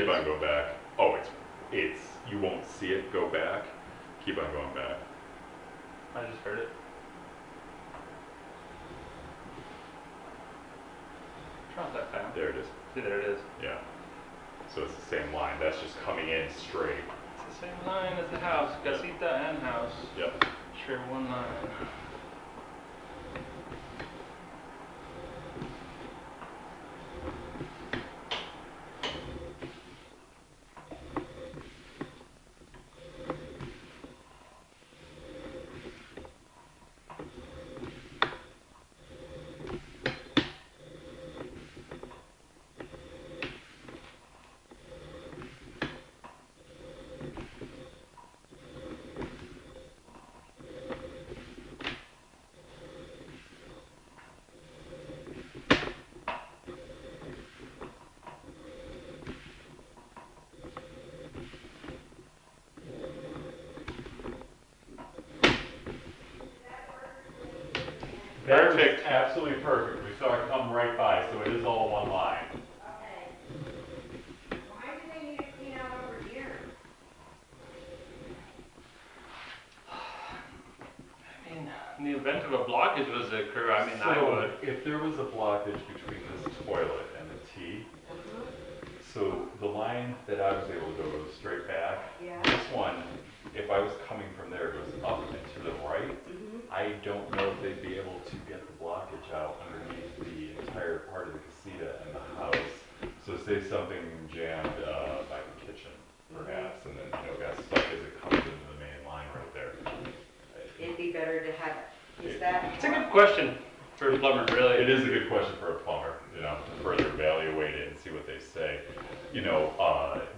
keep on going back. Oh, it's, you won't see it go back. Keep on going back. I just heard it. Not that time. There it is. See, there it is. Yeah. So it's the same line. That's just coming in straight. It's the same line as the house. Casita and house. Yep. Share one line. Perfect. Absolutely perfect. We saw it come right by, so it is all one line. Okay. Why do they need to clean out over here? I mean, in the event of a blockage was to occur, I mean, So, I would. if there was a blockage between this toilet and the T, so the line that I was able to go goes straight back. Yeah. This one, if I was coming from there, goes up and to the right. I don't know if they'd be able to get the blockage out underneath the entire part of the casita and the house. So say something jammed by the kitchen, perhaps, and then got stuck as it comes into the main line right there. It'd be better to have, is that? It's a good question for a plumber, really. It is a good question for a plumber, to further evaluate it and see what they say.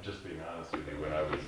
Just being honest with you, when I was